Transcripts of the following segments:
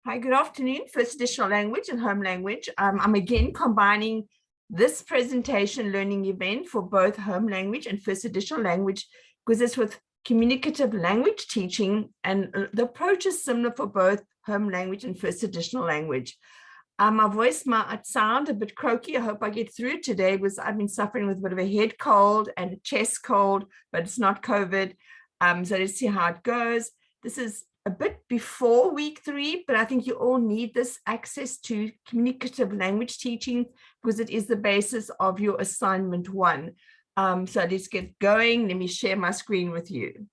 Hi, good afternoon. First additional language and home language. I'm again combining this presentation learning event for both home language and first additional language because it's with communicative language teaching, and the approach is similar for both home language and first additional language. My voice might sound a bit croaky. I hope I get through it today because I've been suffering with a bit of a head cold and a chest cold, but it's not COVID. So let's see how it goes. This is a bit before week 3, but I think you all need this access to communicative language teaching because it is the basis of your assignment 1. So let's get going. Let me share my screen with you.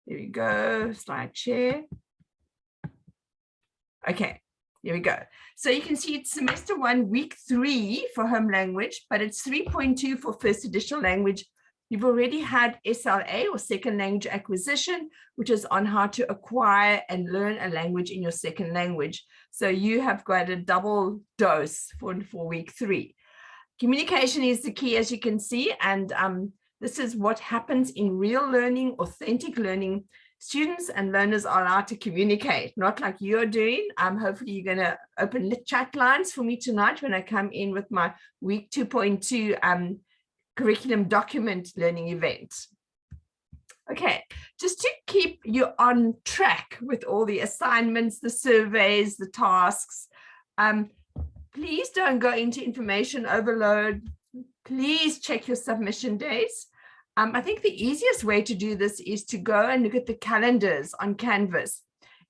There we go, slide share. Okay, here we go. So you can see it's semester 1, week 3 for home language, but it's 3.2 for first additional language. You've already had SLA or second language acquisition, which is on how to acquire and learn a language in your second language. So you have got a double dose for week 3. Communication is the key, as you can see, and this is what happens in real learning, authentic learning. Students and learners are allowed to communicate, not like you're doing. Hopefully you're going to open the chat lines for me tonight when I come in with my week 2.2 curriculum document learning event. Okay, just to keep you on track with all the assignments, the surveys, the tasks, please don't go into information overload. Please check your submission days. I think the easiest way to do this is to go and look at the calendars on Canvas.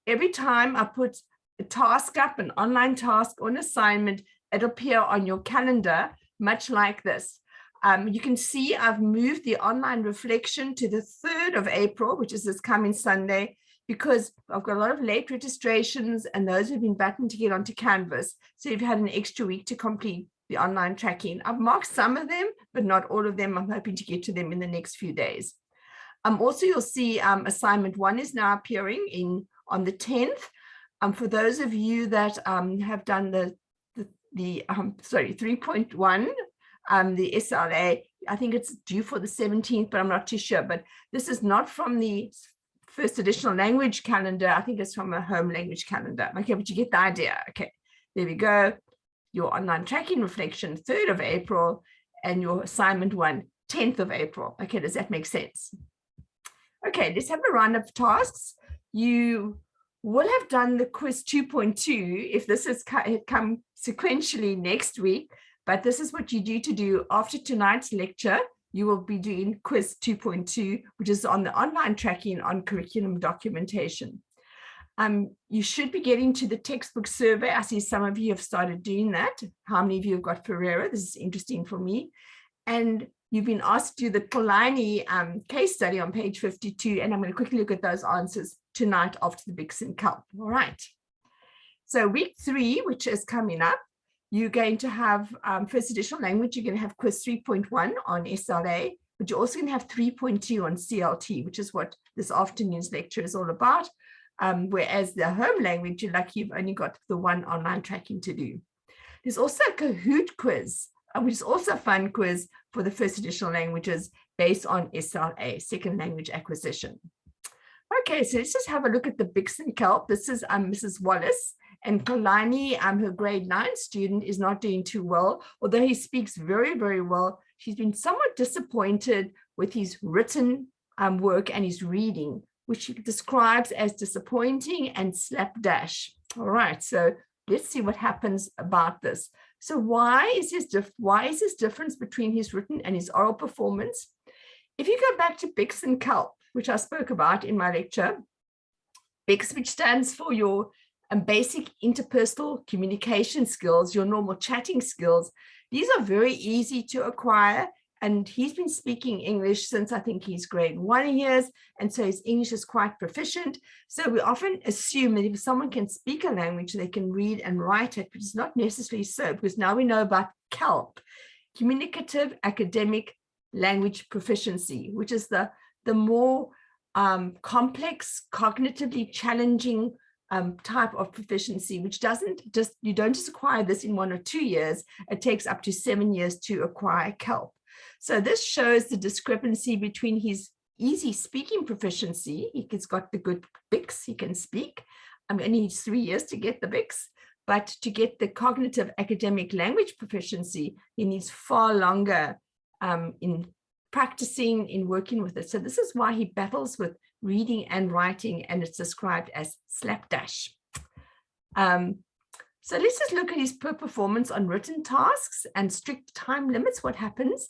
Every time I put a task up, an online task or an assignment, it'll appear on your calendar, much like this. You can see I've moved the online reflection to the 3rd of April, which is this coming Sunday, because I've got a lot of late registrations and those who've been buttoned to get onto Canvas. So you've had an extra week to complete the online tracking. I've marked some of them, but not all of them. I'm hoping to get to them in the next few days. Also, you'll see assignment 1 is now appearing on the 10th. For those of you that have done the 3.1, the SLA, I think it's due for the 17th, but I'm not too sure. But this is not from the first additional language calendar. I think it's from a home language calendar. Okay, but you get the idea. Okay, there we go. Your online tracking reflection, 3rd of April, and your assignment 1, 10th of April. Okay, does that make sense? Okay, let's have a round of tasks. You will have done the quiz 2.2 if this has come sequentially next week, but this is what you do after tonight's lecture. You will be doing quiz 2.2, which is on the online tracking on curriculum documentation. You should be getting to the textbook survey. I see some of you have started doing that. How many of you have got Ferreira? This is interesting for me. And you've been asked to do the Polanyi case study on page 52, and I'm going to quickly look at those answers tonight after the Bixen Kelp. All right. So week 3, which is coming up, you're going to have first additional language. You're going to have quiz 3.1 on SLA, but you're also going to have 3.2 on CLT, which is what this afternoon's lecture is all about. Whereas the home language, you're lucky you've only got the 1 online tracking to do. There's also a Kahoot quiz, which is also a fun quiz for the first additional languages based on SLA, second language acquisition. Okay, so let's just have a look at the Bixen Kelp. This is Mrs. Wallace, and Polanyi, her grade 9 student, is not doing too well, although he speaks very, very well. She's been somewhat disappointed with his written work and his reading, which he describes as disappointing and slapdash. All right, so let's see what happens about this. So why is this difference between his written and his oral performance? If you go back to Bixen Kelp, which I spoke about in my lecture, BIX, which stands for your basic interpersonal communication skills, your normal chatting skills, these are very easy to acquire. And he's been speaking English since I think he's grade 1 years. And so his English is quite proficient. So we often assume that if someone can speak a language, they can read and write it, but it's not necessarily so, because now we know about CALP, Communicative Academic Language Proficiency, which is the more complex, cognitively challenging type of proficiency, which you don't just acquire this in 1 or 2 years. It takes up to 7 years to acquire CALP. So this shows the discrepancy between his easy speaking proficiency. He's got the good BICS, he can speak. Only needs 3 years to get the BICS, but to get the cognitive academic language proficiency, he needs far longer in practicing, in working with it. So this is why he battles with reading and writing, and it's described as slapdash. So let's just look at his poor performance on written tasks and strict time limits. What happens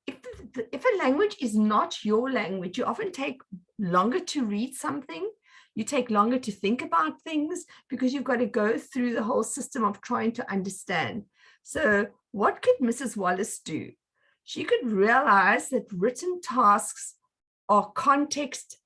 if a language is not your language? You often take longer to read something. You take longer to think about things because you've got to go through the whole system of trying to understand. So what could Mrs. Wallace do? She could realize that written tasks are context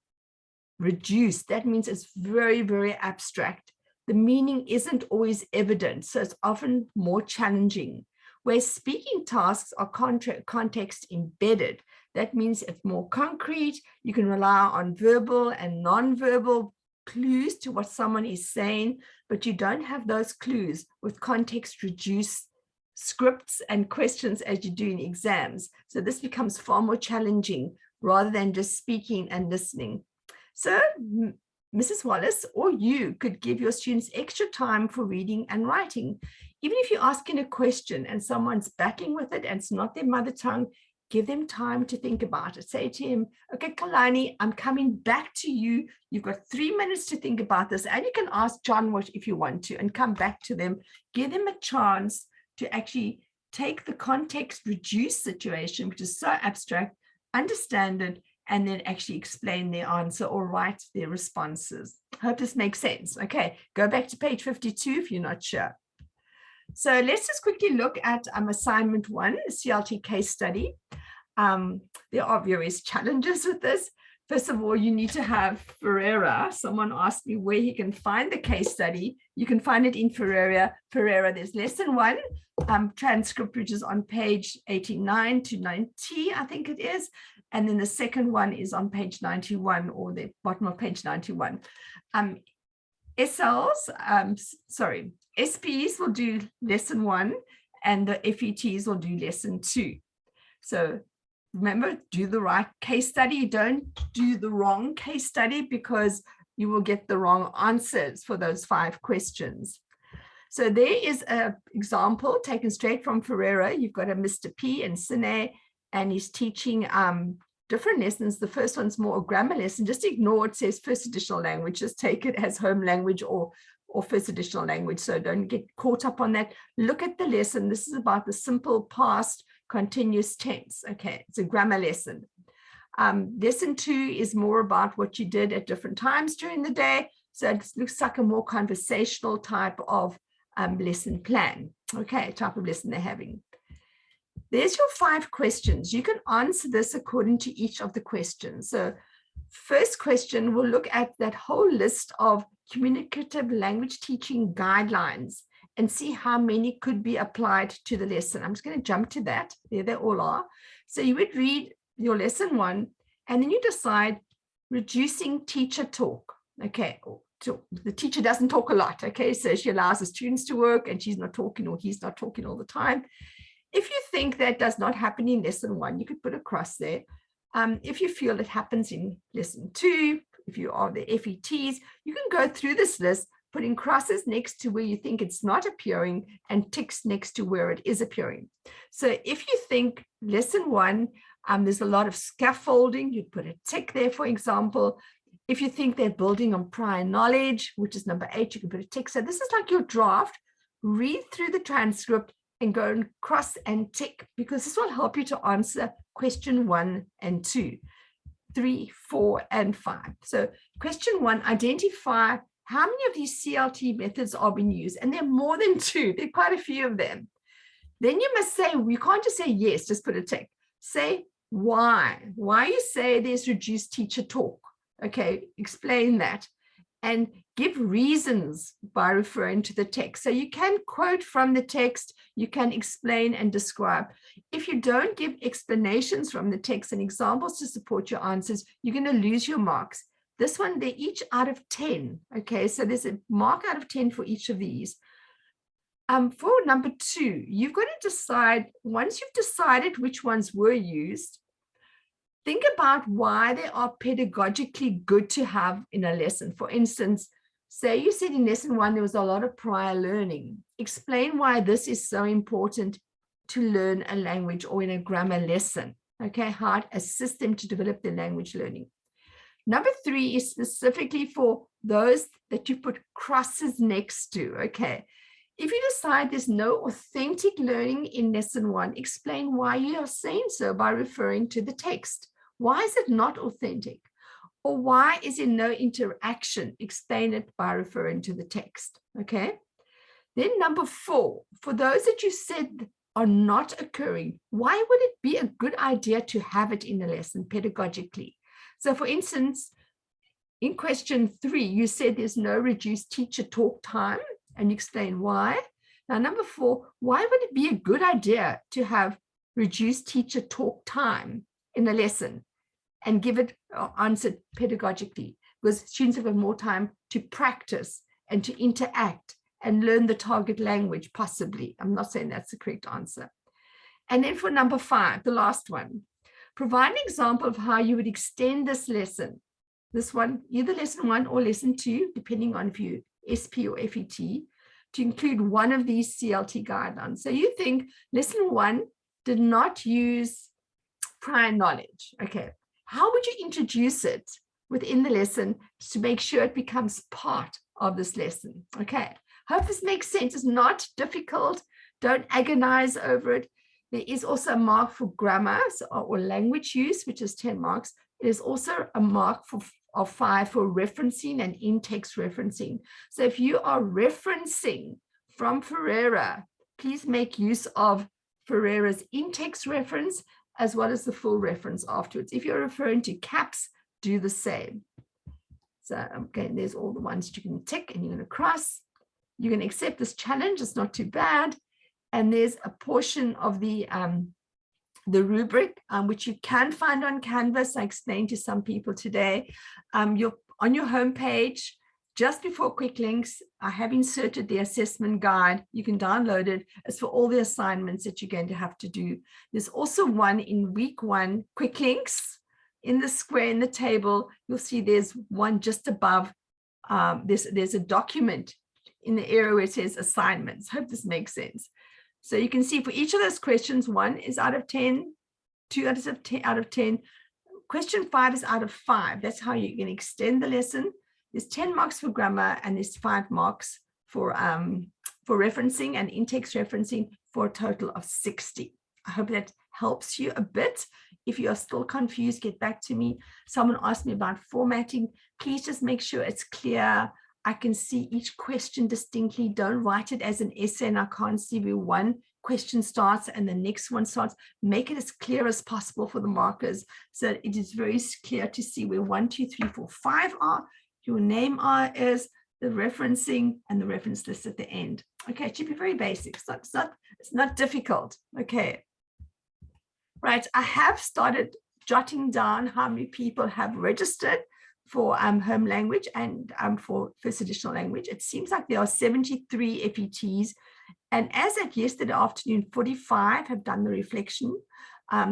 reduced. That means it's very, very abstract. The meaning isn't always evident, so it's often more challenging. Where speaking tasks are context embedded, that means it's more concrete. You can rely on verbal and non-verbal clues to what someone is saying, but you don't have those clues with context reduced scripts and questions as you do in exams. So this becomes far more challenging rather than just speaking and listening. So Mrs. Wallace or you could give your students extra time for reading and writing. Even if you're asking a question and someone's battling with it and it's not their mother tongue, give them time to think about it. Say to him, okay, Kalani, I'm coming back to you. You've got 3 minutes to think about this. And you can ask John what if you want to and come back to them. Give them a chance to actually take the context reduced situation, which is so abstract, understand it, and then actually explain their answer or write their responses. I hope this makes sense. Okay, go back to page 52 if you're not sure. So let's just quickly look at assignment 1, a CLT case study. There are various challenges with this. First of all, you need to have Ferreira. Someone asked me where he can find the case study. You can find it in Ferreira. There's lesson 1 transcript, which is on page 89 to 90, I think it is. And then the second one is on page 91 or the bottom of page 91. SPs will do lesson 1 and the FETs will do lesson 2. So remember, do the right case study. Don't do the wrong case study because you will get the wrong answers for those 5 questions. So there is an example taken straight from Ferreira. You've got a Mr. P and Sine, and he's teaching different lessons. The first one's more a grammar lesson. Just ignore it says first additional language. Just take it as home language or first additional language. So don't get caught up on that. Look at the lesson. This is about the simple past continuous tense. Okay, it's a grammar lesson. Lesson 2 is more about what you did at different times during the day. So it looks like a more conversational type of lesson plan. Okay, type of lesson they're having. There's your 5 questions. You can answer this according to each of the questions. So first question, we'll look at that whole list of communicative language teaching guidelines and see how many could be applied to the lesson. I'm just going to jump to that. There they all are. So you would read your lesson 1, and then you decide reducing teacher talk. Okay, so the teacher doesn't talk a lot. Okay, so she allows the students to work and she's not talking or he's not talking all the time. If you think that does not happen in lesson 1, you could put a cross there. If you feel it happens in lesson 2, if you are the FETs, you can go through this list, putting crosses next to where you think it's not appearing and ticks next to where it is appearing. So if you think lesson 1, there's a lot of scaffolding, you'd put a tick there, for example. If you think they're building on prior knowledge, which is number 8, you can put a tick. So this is like your draft. Read through the transcript and go and cross and tick, because this will help you to answer question 1 and 2, 3, 4, and 5. So question 1, identify how many of these CLT methods are being used. And there are more than 2. There are quite a few of them. Then you must say, you can't just say yes, just put a tick. Say why. Why you say there's reduced teacher talk. Okay, explain that. And give reasons by referring to the text. So you can quote from the text, you can explain and describe. If you don't give explanations from the text and examples to support your answers, you're going to lose your marks. This one, they're each out of 10. Okay, so there's a mark out of 10 for each of these. For number 2, you've got to decide, once you've decided which ones were used, think about why they are pedagogically good to have in a lesson. For instance, say you said in lesson 1 there was a lot of prior learning. Explain why this is so important to learn a language or in a grammar lesson. Okay, how it assists them to develop their language learning. Number 3 is specifically for those that you put crosses next to. Okay, if you decide there's no authentic learning in lesson 1, explain why you are saying so by referring to the text. Why is it not authentic? Or why is there no interaction? Explain it by referring to the text. Okay. Then number 4, for those that you said are not occurring, why would it be a good idea to have it in the lesson pedagogically? So for instance, in question 3, you said there's no reduced teacher talk time, and you explain why. Now, number 4, why would it be a good idea to have reduced teacher talk time in a lesson and give it answered pedagogically? Because students have got more time to practice and to interact and learn the target language, possibly. I'm not saying that's the correct answer. And then for number 5, the last one, provide an example of how you would extend this lesson. This one, either lesson 1 or lesson 2, depending on if you SP or FET, to include one of these CLT guidelines. So you think lesson 1 did not use prior knowledge. Okay, how would you introduce it within the lesson to make sure it becomes part of this lesson? Okay, hope this makes sense. It's not difficult. Don't agonize over it. There is also a mark for grammar or language use, which is 10 marks. There's also a mark of 5 for referencing and in-text referencing. So if you are referencing from Ferreira, please make use of Ferreira's in-text reference as well as the full reference afterwards. If you're referring to caps, do the same. So again, there's all the ones you can tick and you're going to cross. You can accept this challenge. It's not too bad. And there's a portion of the rubric, which you can find on Canvas. I explained to some people today. You're on your homepage, just before quick links, I have inserted the assessment guide. You can download it. It's for all the assignments that you're going to have to do. There's also one in week 1, quick links. In the square in the table, you'll see there's one just above. There's a document in the area where it says assignments. Hope this makes sense. So you can see for each of those questions, 1 is out of 10, 2 out of 10. Question 5 is out of 5. That's how you can extend the lesson. There's 10 marks for grammar and there's 5 marks for referencing and in-text referencing for a total of 60. I hope that helps you a bit. If you are still confused, get back to me. Someone asked me about formatting. Please just make sure it's clear. I can see each question distinctly. Don't write it as an essay and I can't see where one question starts and the next one starts. Make it as clear as possible for the markers so that it is very clear to see where 1, 2, 3, 4, 5 are, your name is, the referencing and the reference list at the end. Okay, it should be very basic. It's not difficult. Okay. Right, I have started jotting down how many people have registered for home language and for first additional language. It seems like there are 73 FETs. And as of yesterday afternoon, 45 have done the reflection.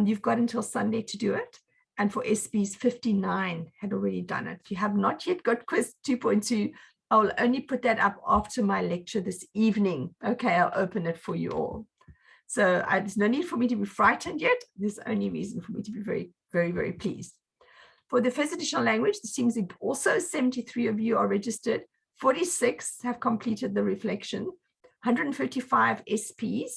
You've got until Sunday to do it. And for SBs, 59 had already done it. If you have not yet got quiz 2.2, I will only put that up after my lecture this evening. Okay, I'll open it for you all. So there's no need for me to be frightened yet. There's only reason for me to be very, very, very pleased. For the first additional language, it seems also 73 of you are registered. 46 have completed the reflection. 155 SPs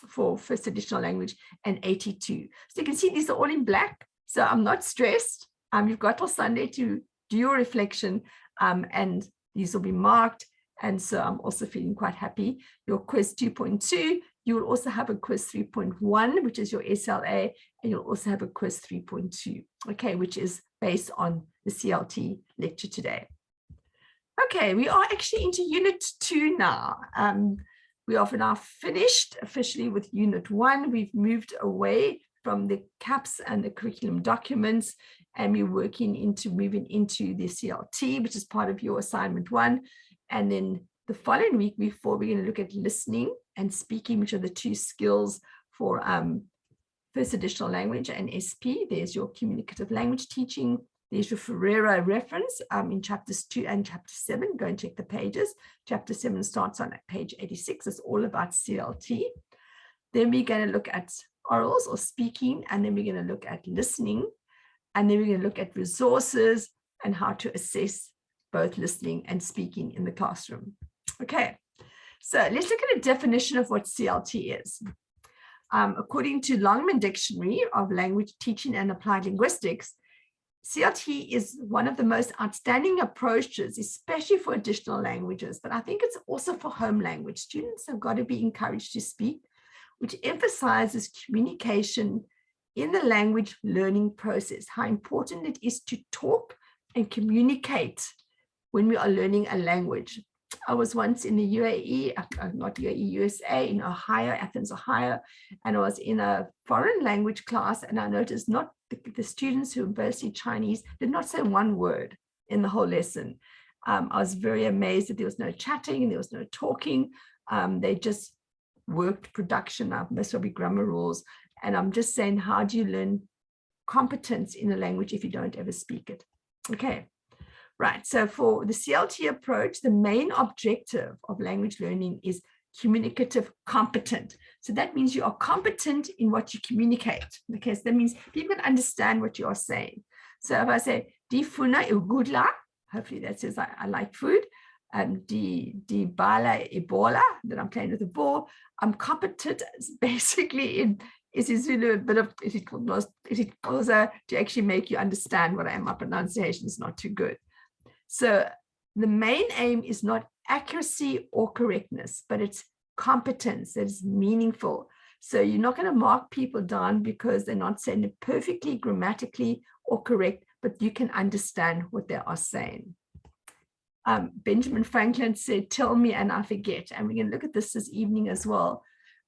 for first additional language and 82. So you can see these are all in black. So I'm not stressed. You've got till Sunday to do your reflection and these will be marked. And so I'm also feeling quite happy. Your quiz 2.2, you will also have a quiz 3.1, which is your SLA, and you'll also have a quiz 3.2, okay, which is based on the CLT lecture today. Okay, we are actually into Unit 2 now. We are now finished officially with Unit 1. We've moved away from the CAPS and the curriculum documents, and we're moving into the CLT, which is part of your assignment 1. And then the following week, we're going to look at listening and speaking, which are the two skills for first additional language and SP. There's your communicative language teaching. There's your Ferreira reference in chapters 2 and chapter 7. Go and check the pages. Chapter 7 starts on page 86. It's all about CLT. Then we're going to look at orals or speaking, and then we're going to look at listening, and then we're going to look at resources and how to assess both listening and speaking in the classroom. Okay, so let's look at a definition of what CLT is. According to Longman Dictionary of Language Teaching and Applied Linguistics, CLT is one of the most outstanding approaches, especially for additional languages, but I think it's also for home language. Students have got to be encouraged to speak, which emphasizes communication in the language learning process, how important it is to talk and communicate when we are learning a language. I was once in the UAE, not UAE, USA, in Ohio, Athens, Ohio, and I was in a foreign language class, and I noticed not the students who were mostly Chinese did not say one word in the whole lesson. I was very amazed that there was no chatting and there was no talking. They just worked production up, most probably grammar rules. And I'm just saying, how do you learn competence in a language if you don't ever speak it? Okay. Right, so for the CLT approach, the main objective of language learning is communicative competent. So that means you are competent in what you communicate. Okay, so that means people can understand what you are saying. So if I say, "Die funa igudla," hopefully that says I like food. Die bala ebola, that I'm playing with the ball. I'm competent basically in isiZulu, a bit of isiXhosa to actually make you understand what I am. My pronunciation is not too good. So the main aim is not accuracy or correctness, but it's competence that is meaningful. So you're not going to mark people down because they're not saying it perfectly, grammatically, or correct, but you can understand what they are saying. Benjamin Franklin said, "Tell me and I forget." And we're going to look at this evening as well.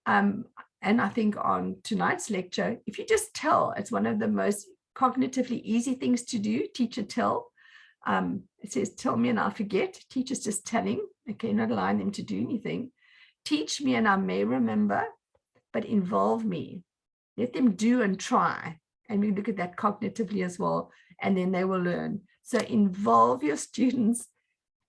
And I think on tonight's lecture, if you just tell, it's one of the most cognitively easy things to do, teach or tell. It says, "Tell me and I'll forget." Teachers just telling, okay, not allowing them to do anything. "Teach me and I may remember, but involve me." Let them do and try. And we look at that cognitively as well, and then they will learn. So involve your students.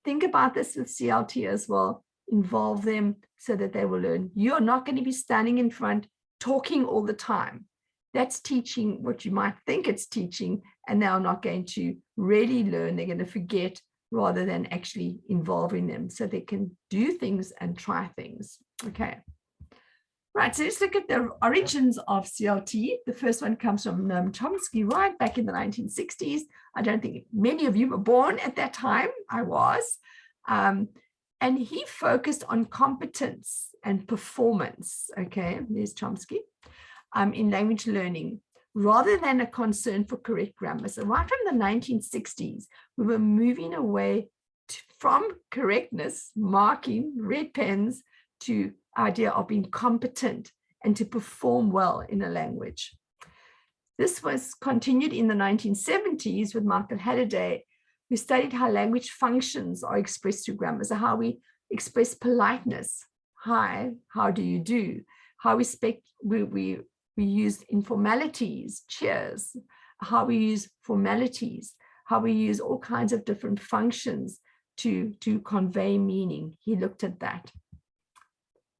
Think about this with CLT as well. Involve them so that they will learn. You're not going to be standing in front talking all the time. That's teaching what you might think it's teaching, and they are not going to really learn. They're going to forget rather than actually involving them so they can do things and try things. Okay. Right, so let's look at the origins of CLT. The first one comes from Noam Chomsky right back in the 1960s. I don't think many of you were born at that time. I was. And he focused on competence and performance. Okay, there's Chomsky. In language learning, rather than a concern for correct grammar. So right from the 1960s, we were moving away from correctness, marking, red pens, to idea of being competent and to perform well in a language. This was continued in the 1970s with Michael Halliday, who studied how language functions are expressed through grammar. So how we express politeness. Hi, how do you do? How we use informalities, cheers, how we use formalities, how we use all kinds of different functions to convey meaning. He looked at that.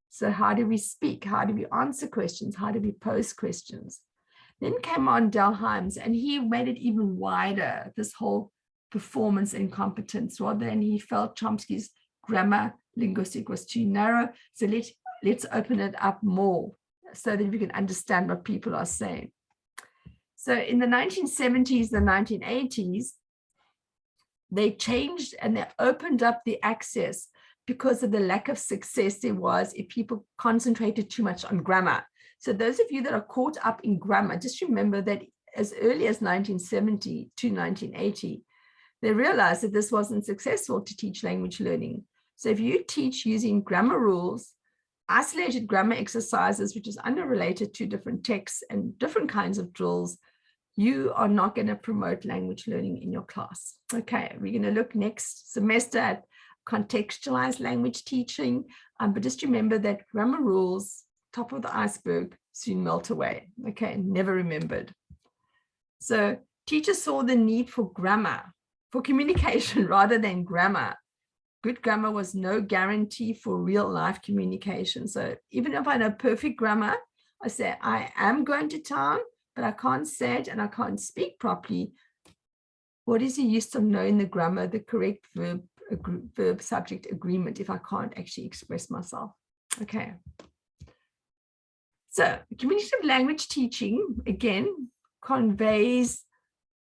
So how do we speak? How do we answer questions? How do we pose questions? Then came on Delheims, and he made it even wider, this whole performance and competence, rather than he felt Chomsky's grammar linguistic was too narrow. So let's open it up more, so that we can understand what people are saying. So in the 1970s, the 1980s, they changed and they opened up the access because of the lack of success there was if people concentrated too much on grammar. So those of you that are caught up in grammar, just remember that as early as 1970 to 1980, they realized that this wasn't successful to teach language learning. So if you teach using grammar rules, isolated grammar exercises, which is unrelated to different texts and different kinds of drills, you are not going to promote language learning in your class. Okay, we're going to look next semester at contextualized language teaching. But just remember that grammar rules, top of the iceberg, soon melt away. Okay, never remembered. So teachers saw the need for grammar, for communication rather than grammar. Good grammar was no guarantee for real life communication. So even if I know perfect grammar, I say, I am going to town, but I can't say it and I can't speak properly. What is the use of knowing the grammar, the correct verb subject agreement, if I can't actually express myself? Okay. So communicative language teaching, again, conveys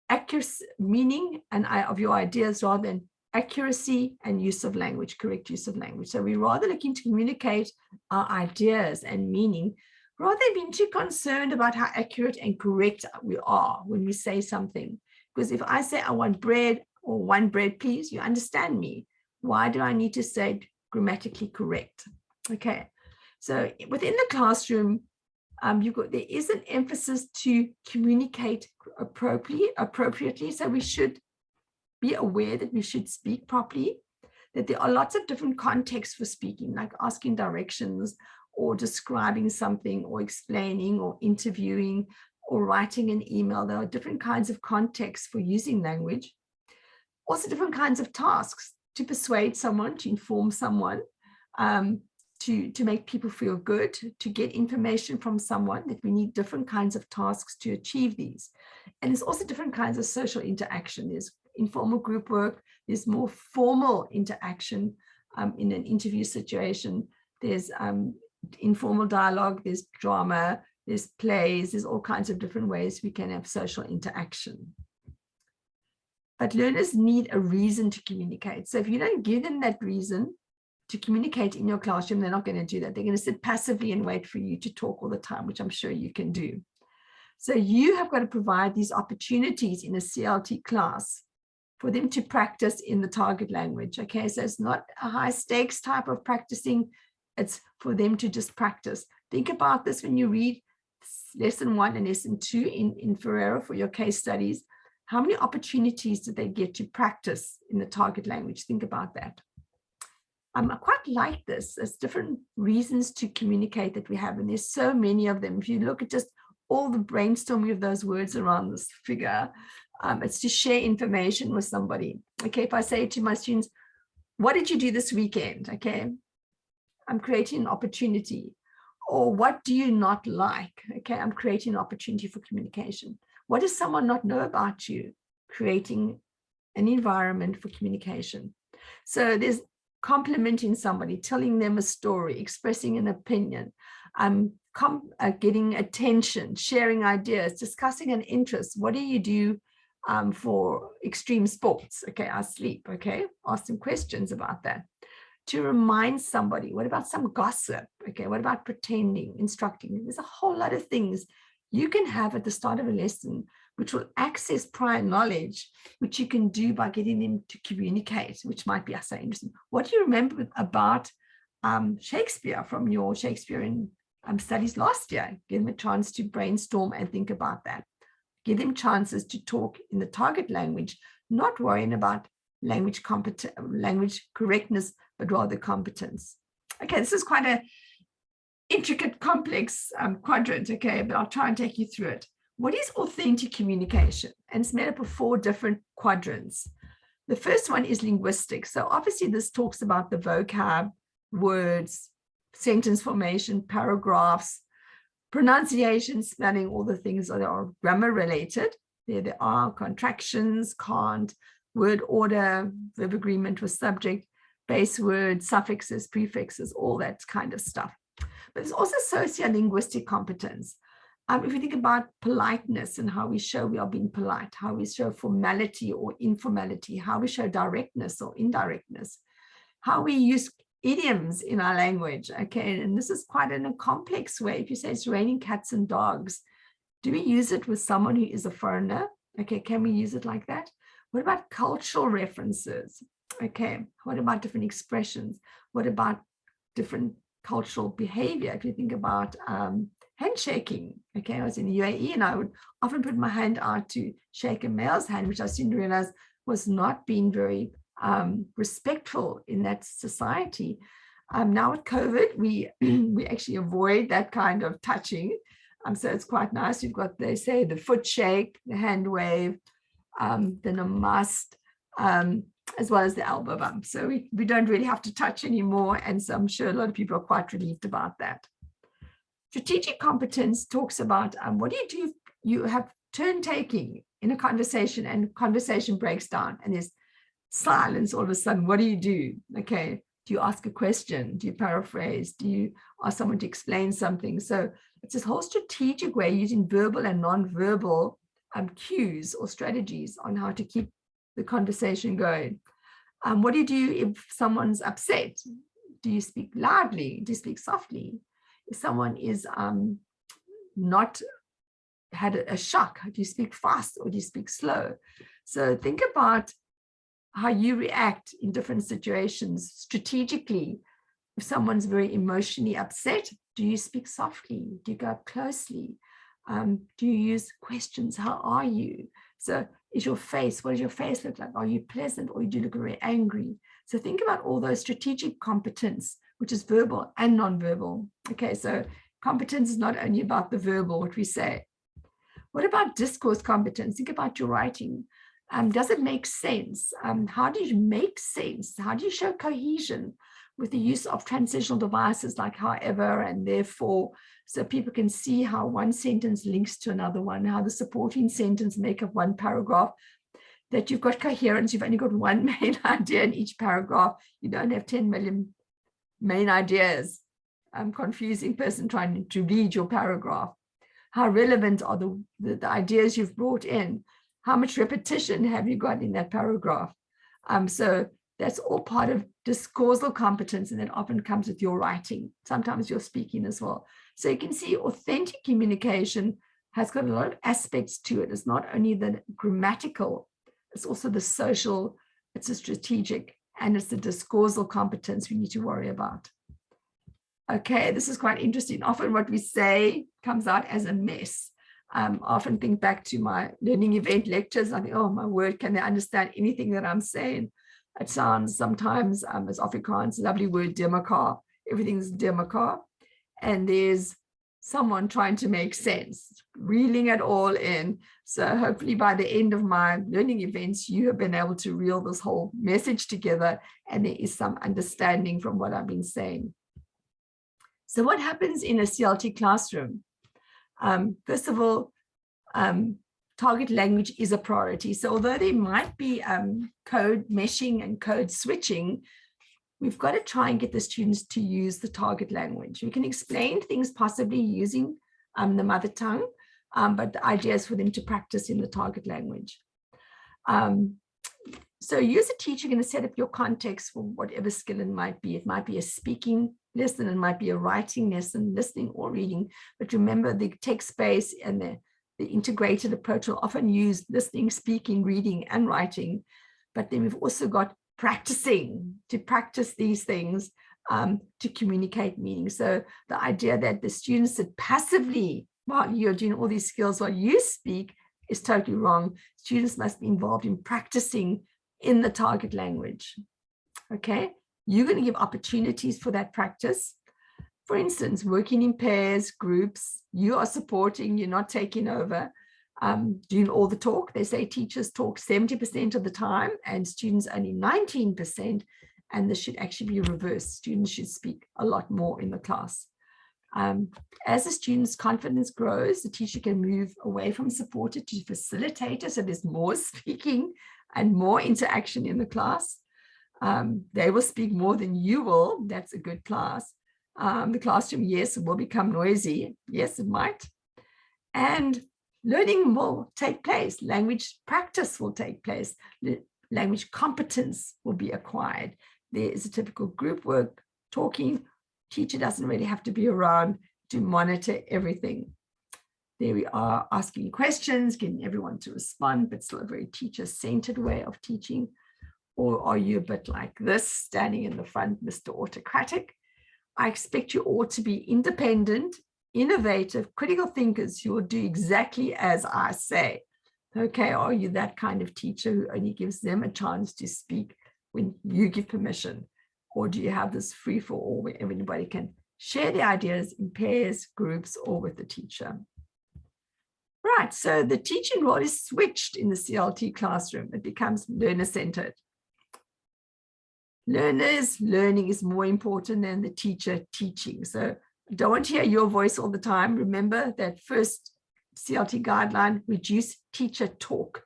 accuracy, meaning and of your ideas rather than accuracy and use of language, correct use of language. So we're rather looking to communicate our ideas and meaning rather than being too concerned about how accurate and correct we are when we say something. Because if I say I want bread or one bread, please, you understand me. Why do I need to say it grammatically correct? Okay. So within the classroom, there is an emphasis to communicate appropriately. So we should be aware that we should speak properly, that there are lots of different contexts for speaking, like asking directions or describing something or explaining or interviewing or writing an email. There are different kinds of contexts for using language. Also different kinds of tasks to persuade someone, to inform someone, to make people feel good, to get information from someone, that we need different kinds of tasks to achieve these. And there's also different kinds of social interaction. There's informal group work, there's more formal interaction in an interview situation, there's informal dialogue, there's drama, there's plays, there's all kinds of different ways we can have social interaction. But learners need a reason to communicate. So if you don't give them that reason to communicate in your classroom, they're not going to do that. They're going to sit passively and wait for you to talk all the time, which I'm sure you can do. So you have got to provide these opportunities in a CLT class for them to practice in the target language. Okay, so it's not a high stakes type of practicing. It's for them to just practice. Think about this when you read lesson 1 and lesson 2 in Ferrero for your case studies. How many opportunities did they get to practice in the target language? Think about that. I quite like this. There's different reasons to communicate that we have, and there's so many of them. If you look at just all the brainstorming of those words around this figure, it's to share information with somebody. Okay, if I say to my students, what did you do this weekend? Okay, I'm creating an opportunity. Or what do you not like? Okay, I'm creating an opportunity for communication. What does someone not know about you? Creating an environment for communication. So there's complimenting somebody, telling them a story, expressing an opinion, getting attention, sharing ideas, discussing an interest. What do you do for extreme sports? Okay, I sleep. Okay, ask them questions about that. To remind somebody, what about some gossip? Okay, what about pretending, instructing? There's a whole lot of things you can have at the start of a lesson which will access prior knowledge, which you can do by getting them to communicate, which might be so interesting. What do you remember about Shakespeare from your Shakespearean studies last year? Give them a chance to brainstorm and think about that. Give them chances to talk in the target language, not worrying about language correctness, but rather competence. Okay, this is quite an intricate, complex quadrant, okay, but I'll try and take you through it. What is authentic communication? And it's made up of 4 different quadrants. The first one is linguistics. So obviously this talks about the vocab, words, sentence formation, paragraphs, pronunciation, spelling, all the things that are grammar related. There are contractions, can't, word order, verb agreement with subject, base words, suffixes, prefixes, all that kind of stuff. But there's also sociolinguistic competence. If you think about politeness and how we show we are being polite, how we show formality or informality, how we show directness or indirectness, how we use idioms in our language, okay, and this is quite in a complex way. If you say it's raining cats and dogs, do we use it with someone who is a foreigner? Okay, can we use it like that? What about cultural references? Okay, what about different expressions? What about different cultural behavior? If you think about handshaking, okay, I was in the UAE and I would often put my hand out to shake a male's hand, which I soon realized was not being very respectful in that society. Now with COVID, we actually avoid that kind of touching. So it's quite nice. We've got, they say, the foot shake, the hand wave, the namaste, as well as the elbow bump. So we don't really have to touch anymore. And so I'm sure a lot of people are quite relieved about that. Strategic competence talks about what do you do if you have turn taking in a conversation and conversation breaks down and there's silence all of a sudden. What do you do? Okay, do you ask a question? Do you paraphrase? Do you ask someone to explain something? So it's this whole strategic way using verbal and non-verbal cues or strategies on how to keep the conversation going. What do you do if someone's upset? Do you speak loudly? Do you speak softly? If someone is not had a shock, do you speak fast or do you speak slow? So think about how you react in different situations strategically. If someone's very emotionally upset, do you speak softly? Do you go up closely? Do you use questions? How are you? So is your face, what does your face look like? Are you pleasant or do you look very angry? So think about all those strategic competence, which is verbal and non-verbal. Okay, so competence is not only about the verbal, what we say. What about discourse competence? Think about your writing. Does it make sense? How do you make sense? How do you show cohesion with the use of transitional devices like however and therefore, so people can see how one sentence links to another one, how the supporting sentence make up one paragraph, that you've got coherence, you've only got one main idea in each paragraph. You don't have 10 million main ideas. Confusing person trying to read your paragraph. How relevant are the ideas you've brought in? How much repetition have you got in that paragraph? So that's all part of discoursal competence, and that often comes with your writing, sometimes your speaking as well. So you can see authentic communication has got a lot of aspects to it. It's not only the grammatical, it's also the social, it's a strategic, and it's the discoursal competence we need to worry about. Okay, this is quite interesting. Often what we say comes out as a mess. I often think back to my learning event lectures. I think, oh my word, can they understand anything that I'm saying? It sounds sometimes, as Afrikaans, lovely word, demakar. Everything's demakar. And there's someone trying to make sense, reeling it all in. So hopefully by the end of my learning events, you have been able to reel this whole message together and there is some understanding from what I've been saying. So what happens in a CLT classroom? First of all, target language is a priority. So although there might be code meshing and code switching, we've got to try and get the students to use the target language. We can explain things possibly using the mother tongue, but the idea is for them to practice in the target language. So you as a teacher are going to set up your context for whatever skill it might be. It might be a speaking lesson, it might be a writing lesson, listening or reading. But remember, the text-based and the integrated approach will often use listening, speaking, reading, and writing. But then we've also got practicing, to practice these things to communicate meaning. So the idea that the students sit passively while you're doing all these skills while you speak is totally wrong. Students must be involved in practicing in the target language. Okay, you're going to give opportunities for that practice. For instance, working in pairs, groups, you are supporting, you're not taking over, doing all the talk. They say teachers talk 70% of the time and students only 19%, and this should actually be reversed. Students should speak a lot more in the class. As the student's confidence grows, the teacher can move away from supporter to facilitator, so there's more speaking and more interaction in the class. They will speak more than you will. That's a good class. The classroom, yes, will become noisy. Yes, it might. And learning will take place. Language practice will take place. Language competence will be acquired. There is a typical group work, talking. Teacher doesn't really have to be around to monitor everything. There we are, asking questions, getting everyone to respond, but still a very teacher-centered way of teaching. Or are you a bit like this, standing in the front, Mr. Autocratic? I expect you all to be independent, innovative, critical thinkers who will do exactly as I say. Okay, are you that kind of teacher who only gives them a chance to speak when you give permission? Or do you have this free for all where everybody can share the ideas in pairs, groups, or with the teacher? Right, so the teaching role is switched in the CLT classroom. It becomes learner-centered. Learners learning is more important than the teacher teaching. So don't want to hear your voice all the time. Remember that first CLT guideline, reduce teacher talk.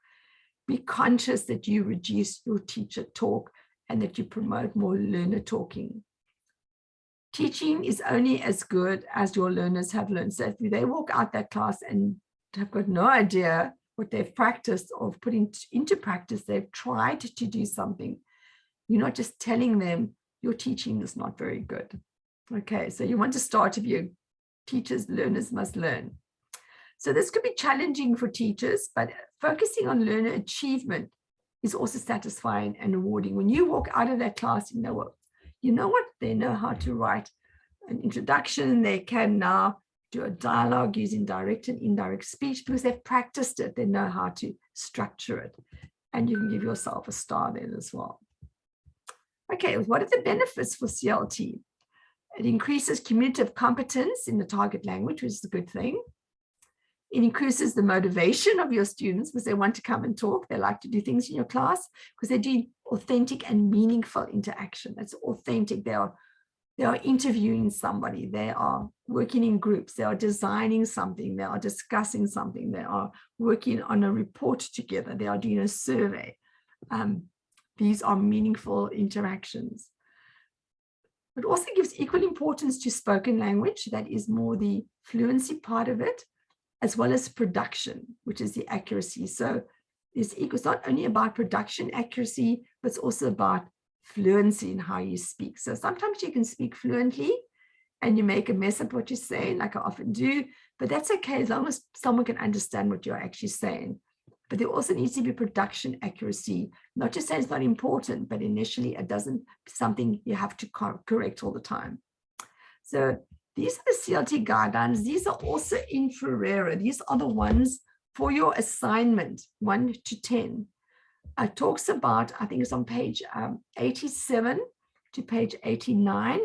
Be conscious that you reduce your teacher talk and that you promote more learner talking. Teaching is only as good as your learners have learned. So if they walk out that class and have got no idea what they've practiced or put into practice, they've tried to do something, you're not just telling them your teaching is not very good. Okay, so you want to start with your teachers, learners must learn. So this could be challenging for teachers, but focusing on learner achievement is also satisfying and rewarding. When you walk out of that class, you know what? They know how to write an introduction. They can now do a dialogue using direct and indirect speech because they've practiced it. They know how to structure it. And you can give yourself a star then as well. Okay, what are the benefits for CLT? It increases communicative competence in the target language, which is a good thing. It increases the motivation of your students because they want to come and talk. They like to do things in your class because they're doing authentic and meaningful interaction. That's authentic. They are interviewing somebody. They are working in groups. They are designing something. They are discussing something. They are working on a report together. They are doing a survey. These are meaningful interactions. It also gives equal importance to spoken language. That is more the fluency part of it, as well as production, which is the accuracy. So it's not only about production accuracy, but it's also about fluency in how you speak. So sometimes you can speak fluently and you make a mess of what you're saying, like I often do, but that's okay as long as someone can understand what you're actually saying. But there also needs to be production accuracy, not just say it's not important, but initially it doesn't something you have to correct all the time. So these are the CLT guidelines. These are also in Ferreira. These are the ones for your assignment, 1 to 10. It talks about, I think it's on page 87 to page 89.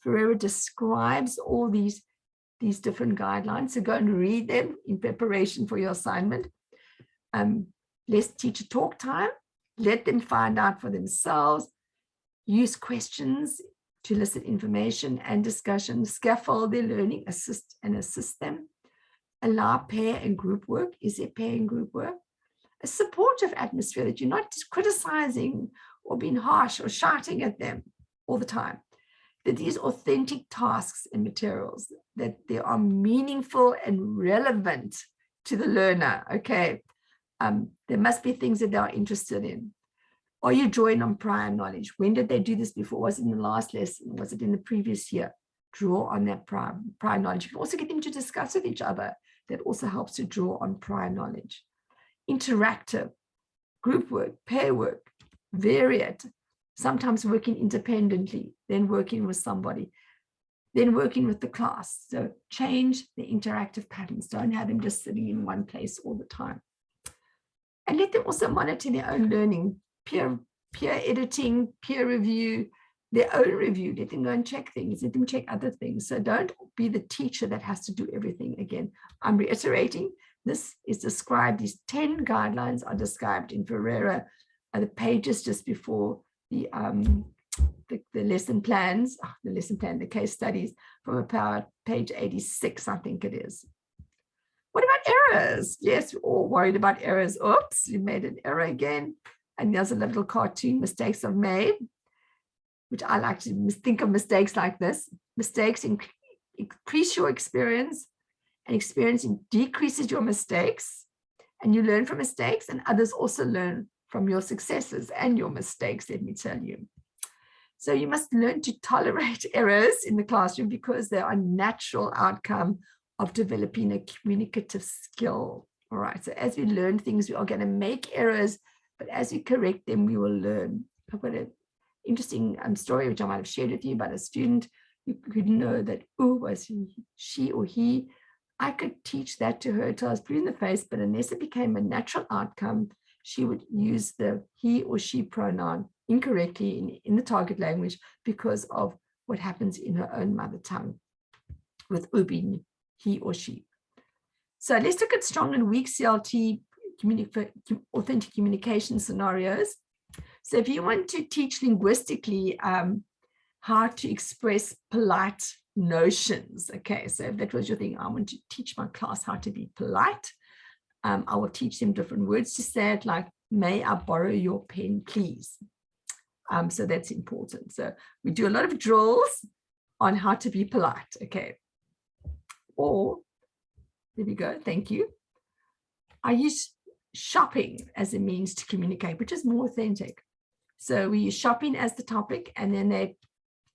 Ferreira describes all these different guidelines. So go and read them in preparation for your assignment. Less teacher talk time. Let them find out for themselves. Use questions to elicit information and discussion. Scaffold their learning, assist them. Allow pair and group work. Is there pair and group work? A supportive atmosphere that you're not just criticizing or being harsh or shouting at them all the time. That these authentic tasks and materials, that they are meaningful and relevant to the learner. Okay. There must be things that they are interested in. Are you drawing on prior knowledge? When did they do this before? Was it in the last lesson? Was it in the previous year? Draw on that prior knowledge. You can also get them to discuss with each other. That also helps to draw on prior knowledge. Interactive, group work, pair work, vary it. Sometimes working independently, then working with somebody, then working with the class. So change the interactive patterns. Don't have them just sitting in one place all the time. And let them also monitor their own learning, peer editing, peer review, their own review. Let them go and check things. Let them check other things. So don't be the teacher that has to do everything again. I'm reiterating, this is described, these 10 guidelines are described in Ferreira, the pages just before the lesson plans, the case studies from about page 86, I think it is. What about errors? Yes, we're all worried about errors. Oops, you made an error again. And there's a little cartoon, mistakes are made, which I like to think of mistakes like this. Mistakes increase your experience, and experience decreases your mistakes. And you learn from mistakes, and others also learn from your successes and your mistakes, let me tell you. So you must learn to tolerate errors in the classroom because they are a natural outcome of developing a communicative skill. All right, so as we learn things, we are going to make errors, but as we correct them, we will learn. I've got an interesting story, which I might have shared with you, about a student who could know that, oh, was she or he. I could teach that to her till I was blue in the face, but unless it became a natural outcome, she would use the he or she pronoun incorrectly in the target language because of what happens in her own mother tongue with being he or she. So let's look at strong and weak CLT authentic communication scenarios. So if you want to teach linguistically how to express polite notions, okay, so if that was your thing, I want to teach my class how to be polite. I will teach them different words to say it, like, may I borrow your pen, please? So that's important. So we do a lot of drills on how to be polite, okay? Or, there we go, thank you. I use shopping as a means to communicate, which is more authentic. So we use shopping as the topic, and then they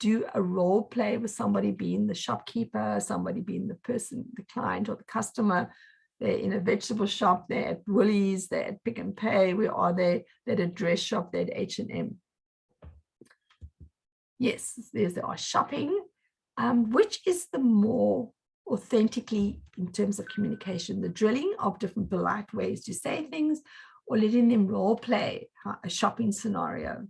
do a role play with somebody being the shopkeeper, somebody being the person, the client or the customer. They're in a vegetable shop, they're at Woolies, they're at Pick and Pay. Where are they? They're at a dress shop, they're at H&M. Yes, they are shopping. Which is the more authentically in terms of communication, the drilling of different polite ways to say things, or letting them role play a shopping scenario?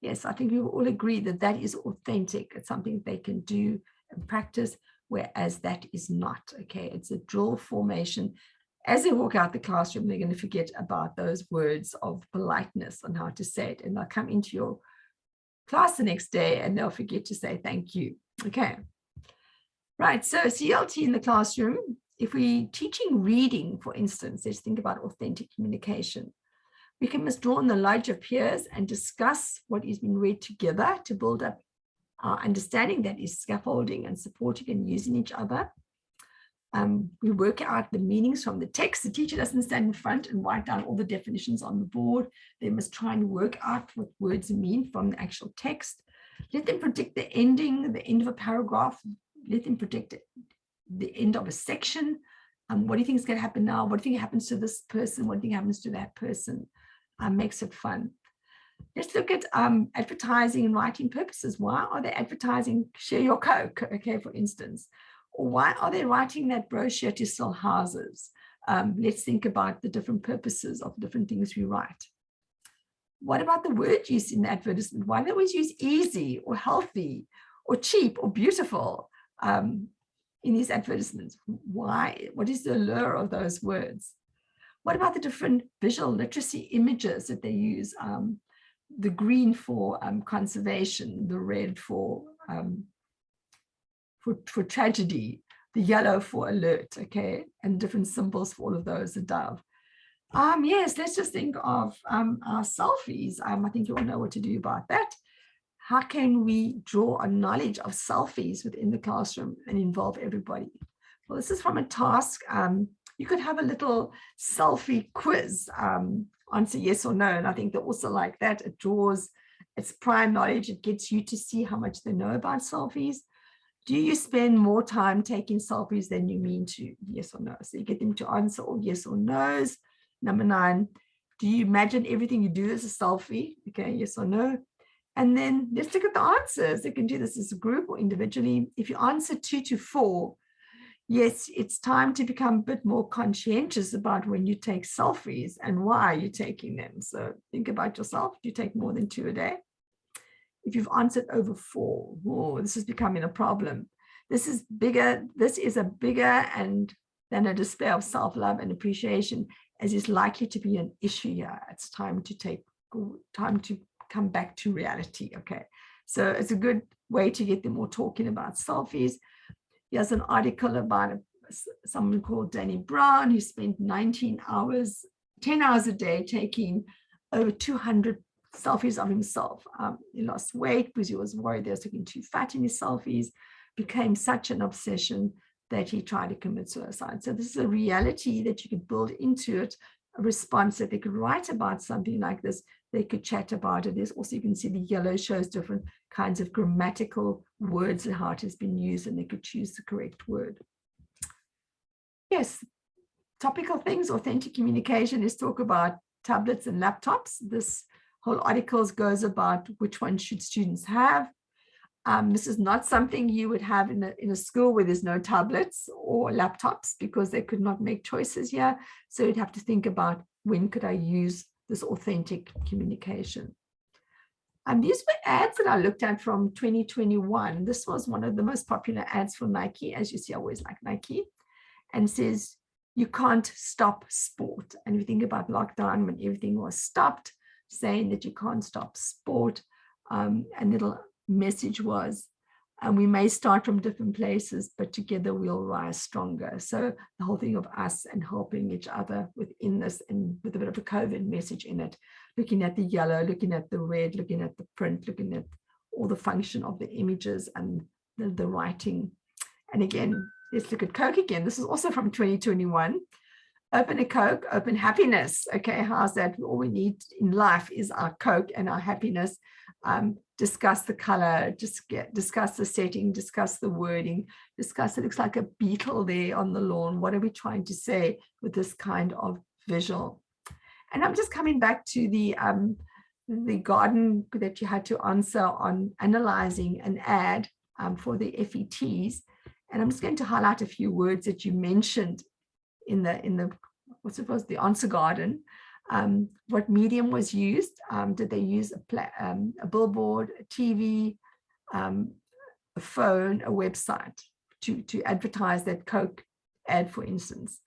Yes, I think we will all agree that that is authentic. It's something they can do and practice, whereas that is not, okay? It's a drill formation. As they walk out the classroom, they're going to forget about those words of politeness and how to say it, and they'll come into your class the next day and they'll forget to say thank you, okay? Right, so CLT in the classroom, if we're teaching reading, for instance, let's think about authentic communication. We can withdraw on the knowledge of peers and discuss what is being read together to build up our understanding, that is scaffolding and supporting and using each other. We work out the meanings from the text. The teacher doesn't stand in front and write down all the definitions on the board. They must try and work out what words mean from the actual text. Let them predict the ending, the end of a paragraph. Let them predict the end of a section. What do you think is going to happen now? What do you think happens to this person? What do you think happens to that person? Makes it fun. Let's look at advertising and writing purposes. Why are they advertising share your Coke, okay, for instance? Or why are they writing that brochure to sell houses? Let's think about the different purposes of different things we write. What about the word use in the advertisement? Why do they always use easy or healthy or cheap or beautiful in these advertisements? Why? What is the allure of those words? What about the different visual literacy images that they use? The green for conservation, the red for tragedy, the yellow for alert, okay, and different symbols for all of those, the dove. Yes, let's just think of our selfies. I think you all know what to do about that. How can we draw a knowledge of selfies within the classroom and involve everybody? Well, this is from a task. You could have a little selfie quiz, answer yes or no, and I think they also like that. It draws, it's prime knowledge. It gets you to see how much they know about selfies. Do you spend more time taking selfies than you mean to? Yes or no? So you get them to answer all yes or no's. Number 9, do you imagine everything you do as a selfie? Okay, yes or no? And then let's look at the answers. They can do this as a group or individually. If you answer 2 to 4, yes, it's time to become a bit more conscientious about when you take selfies and why you're taking them. So think about yourself. Do you take more than 2 a day? If you've answered over 4, oh, this is becoming a problem. This is bigger. This is a bigger than a display of self-love and appreciation, as is likely to be an issue here. It's time to come back to reality. Okay, so it's a good way to get them all talking about selfies. Here's an article about someone called Danny Brown, who spent 10 hours a day taking over 200 selfies of himself. He lost weight because he was worried they was looking too fat in his selfies, became such an obsession that he tried to commit suicide. So this is a reality that you could build into it, a response that they could write about something like this. They could chat about it. There's also, you can see the yellow shows different kinds of grammatical words and how it has been used, and they could choose the correct word. Yes, topical things, authentic communication. Let's talk about tablets and laptops. This whole article goes about which one should students have. This is not something you would have in a school where there's no tablets or laptops, because they could not make choices here. So you'd have to think about, when could I use this authentic communication? These were ads that I looked at from 2021. This was one of the most popular ads for Nike. As you see, I always like Nike. And says, you can't stop sport. And if you think about lockdown, when everything was stopped, saying that you can't stop sport. And the little message was, we may start from different places, but together we'll rise stronger. So the whole thing of us and helping each other within this, and with a bit of a COVID message in it, looking at the yellow, looking at the red, looking at the print, looking at all the function of the images and the writing. And again, let's look at Coke again. This is also from 2021. Open a Coke, open happiness. Okay, how's that? All we need in life is our Coke and our happiness. Discuss the color, discuss the setting, discuss the wording, discuss it looks like a beetle there on the lawn. What are we trying to say with this kind of visual? And I'm just coming back to the garden that you had to answer on analyzing an ad for the FETs. And I'm just going to highlight a few words that you mentioned in the what's it was, the answer garden. What medium was used? Did they use a billboard, a TV, a phone, a website to advertise that Coke ad, for instance?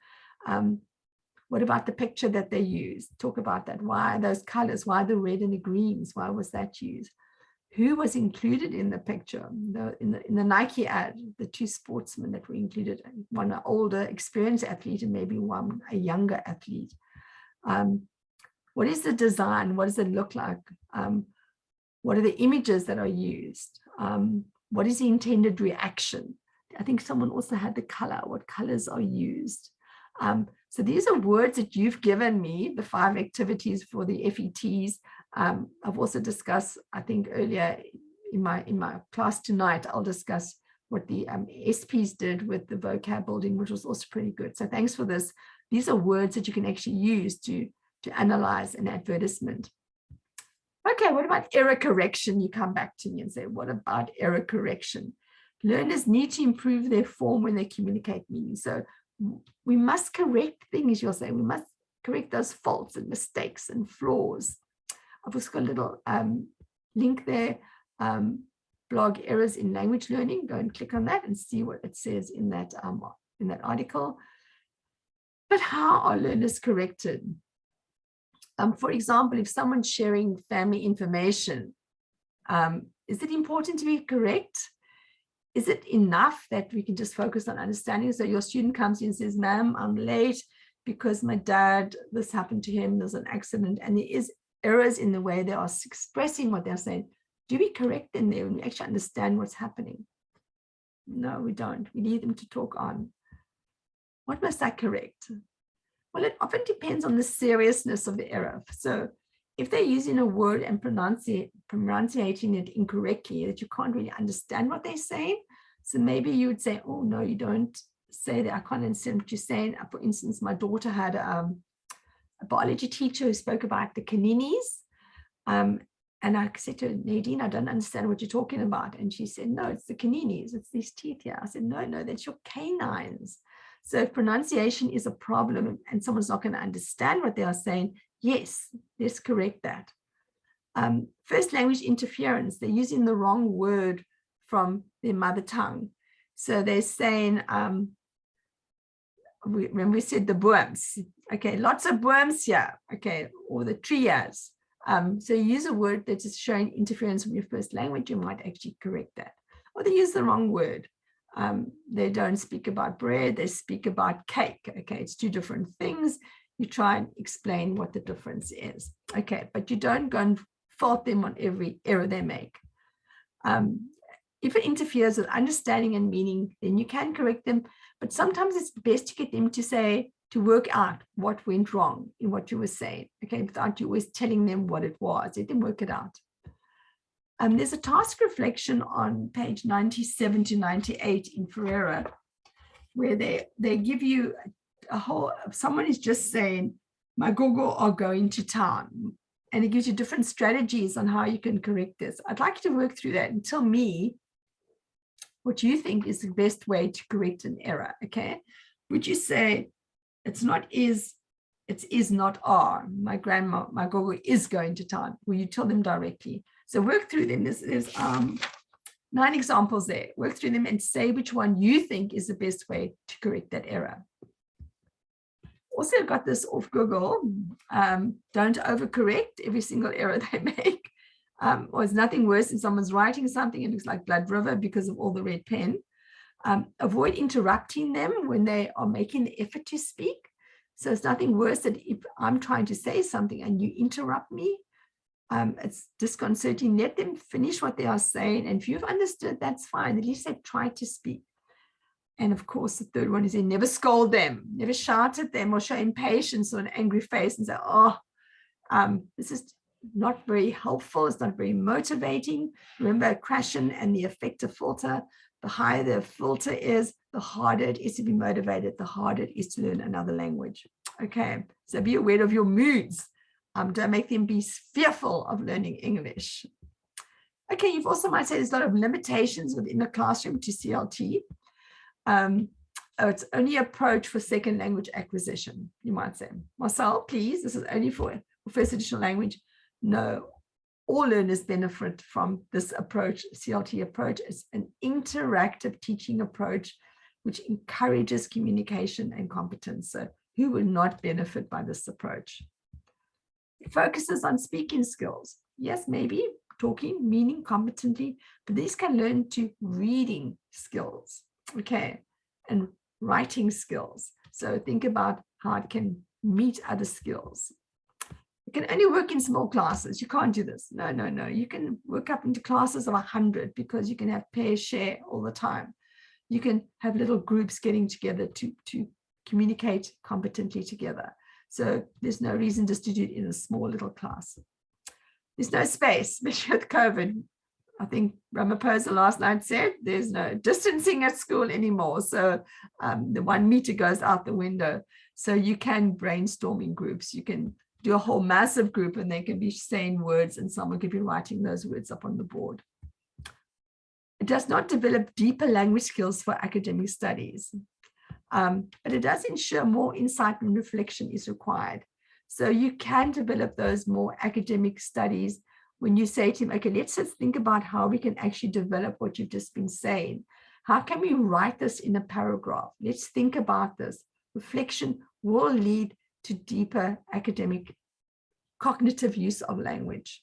What about the picture that they used? Talk about that. Why those colors? Why the red and the greens? Why was that used? Who was included in the picture? In the Nike ad, the two sportsmen that were included, one an older, experienced athlete and maybe one a younger athlete. What is the design? What does it look like? What are the images that are used? What is the intended reaction? I think someone also had the color. What colors are used? So these are words that you've given me, the 5 activities for the FETs. I've also discussed, I think earlier in my class tonight, I'll discuss what the SPs did with the vocab building, which was also pretty good. So thanks for this. These are words that you can actually use to analyze an advertisement. Okay, what about error correction? You come back to me and say, what about error correction? Learners need to improve their form when they communicate meaning. So we must correct things, you'll say. We must correct those faults and mistakes and flaws. I've also got a little link there, blog errors in language learning. Go and click on that and see what it says in that article. But how are learners corrected? For example, if someone's sharing family information, is it important to be correct? Is it enough that we can just focus on understanding? So your student comes in and says, ma'am, I'm late because my dad, this happened to him, there's an accident, and there is errors in the way they are expressing what they're saying. Do we correct them there when we actually understand what's happening? No, we don't. We need them to talk on. What must I correct? Well, it often depends on the seriousness of the error. So if they're using a word and pronunciating it incorrectly, that you can't really understand what they're saying, so maybe you would say, oh, no, you don't say that. I can't understand what you're saying. For instance, my daughter had a biology teacher who spoke about the caninis. And I said to her, Nadine, I don't understand what you're talking about. And she said, no, it's the caninis. It's these teeth here. I said, no, that's your canines. So if pronunciation is a problem and someone's not going to understand what they are saying, yes, let's correct that. First language interference, they're using the wrong word from their mother tongue. So they're saying, when we said the worms, okay, lots of worms here, okay, or the trias. So you use a word that is showing interference from your first language, you might actually correct that. Or they use the wrong word. They don't speak about bread, they speak about cake. Okay, it's two different things. You try and explain what the difference is. Okay, but you don't go and fault them on every error they make. If it interferes with understanding and meaning, then you can correct them. But sometimes it's best to get them to say, to work out what went wrong in what you were saying. Okay, without you always telling them what it was. Let them work it out. There's a task reflection on page 97 to 98 in Ferreira, where they give you a whole, someone is just saying, my gogo are going to town. And it gives you different strategies on how you can correct this. I'd like you to work through that and tell me what you think is the best way to correct an error, okay? Would you say, it's not is, it is not are. My gogo is going to town. Will you tell them directly? So work through them. There's 9 examples there. Work through them and say which one you think is the best way to correct that error. Also got this off Google. Don't overcorrect every single error they make. Or it's nothing worse than someone's writing something, it looks like Blood River because of all the red pen. Avoid interrupting them when they are making the effort to speak. So it's nothing worse than if I'm trying to say something and you interrupt me. It's disconcerting. Let them finish what they are saying. And if you've understood, that's fine. At least they've tried to speak. And of course, the third one is never scold them, never shout at them or show impatience or an angry face and say, oh, this is not very helpful. It's not very motivating. Remember Krashen and the effective filter. The higher the filter is, the harder it is to be motivated, the harder it is to learn another language. Okay, so be aware of your moods. Don't make them be fearful of learning English. Okay, you've also might say there's a lot of limitations within the classroom to CLT. It's only approach for second language acquisition. You might say, Marcel, please, this is only for first additional language. No, all learners benefit from this approach, CLT approach. It's an interactive teaching approach which encourages communication and competence. So who would not benefit by this approach? It focuses on speaking skills. Yes, maybe talking, meaning competently, but these can learn to reading skills, okay, and writing skills. So think about how it can meet other skills. You can only work in small classes. You can't do this. No, no, no. You can work up into classes of 100 because you can have pair share all the time. You can have little groups getting together to communicate competently together. So there's no reason just to do it in a small little class. There's no space, especially with COVID. I think Ramaphosa last night said there's no distancing at school anymore. So the 1 meter goes out the window. So you can brainstorm in groups. You can do a whole massive group and they can be saying words and someone could be writing those words up on the board. It does not develop deeper language skills for academic studies, but it does ensure more insight and reflection is required. So you can develop those more academic studies when you say to him, okay, let's just think about how we can actually develop what you've just been saying. How can we write this in a paragraph? Let's think about this. Reflection will lead to deeper academic cognitive use of language.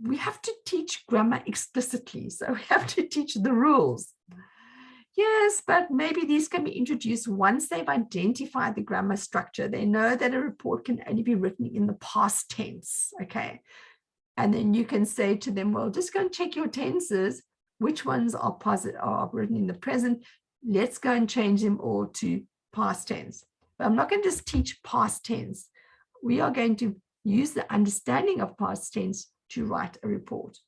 We have to teach grammar explicitly, so we have to teach the rules. Yes, but maybe these can be introduced once they've identified the grammar structure. They know that a report can only be written in the past tense, okay? And then you can say to them, well, just go and check your tenses. Which ones are positive, are written in the present? Let's go and change them all to past tense. But I'm not going to just teach past tense. We are going to use the understanding of past tense to write a report.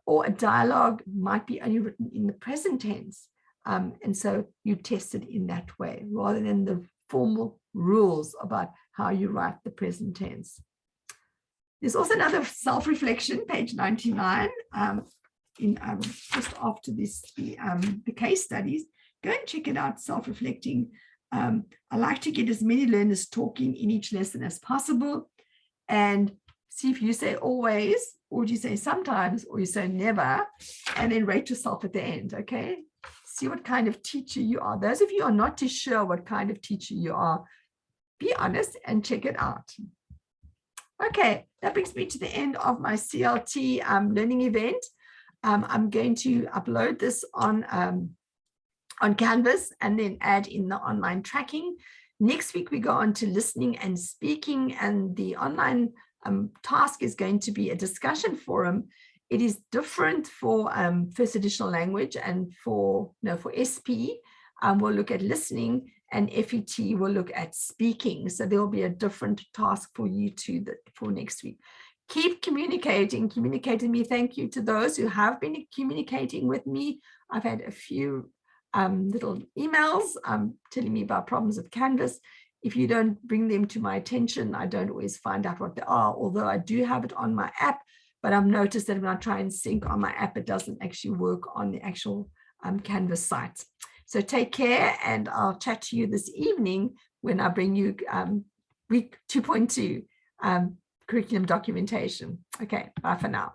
Or a dialogue might be only written in the present tense. And so you test it in that way, rather than the formal rules about how you write the present tense. There's also another self-reflection, page 99, just after this, the case studies. Go and check it out, self-reflecting. I like to get as many learners talking in each lesson as possible, and see if you say always, or do you say sometimes, or you say never, and then rate yourself at the end, okay? See what kind of teacher you are. Those of you who are not too sure what kind of teacher you are, be honest and check it out. Okay, that brings me to the end of my CLT learning event. I'm going to upload this on Canvas and then add in the online tracking. Next week, we go on to listening and speaking, and the online task is going to be a discussion forum. It is different for first additional language, and for SP, we'll look at listening, and FET will look at speaking. So there will be a different task for you two for next week. Keep communicating with me. Thank you to those who have been communicating with me. I've had a few little emails telling me about problems with Canvas. If you don't bring them to my attention, I don't always find out what they are, although I do have it on my app. But I've noticed that when I try and sync on my app, it doesn't actually work on the actual Canvas site. So take care, and I'll chat to you this evening when I bring you week 2.2. curriculum documentation. Okay, bye for now.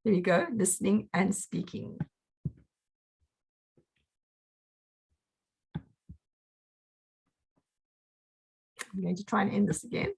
There we go, listening and speaking. I'm going to try and end this again.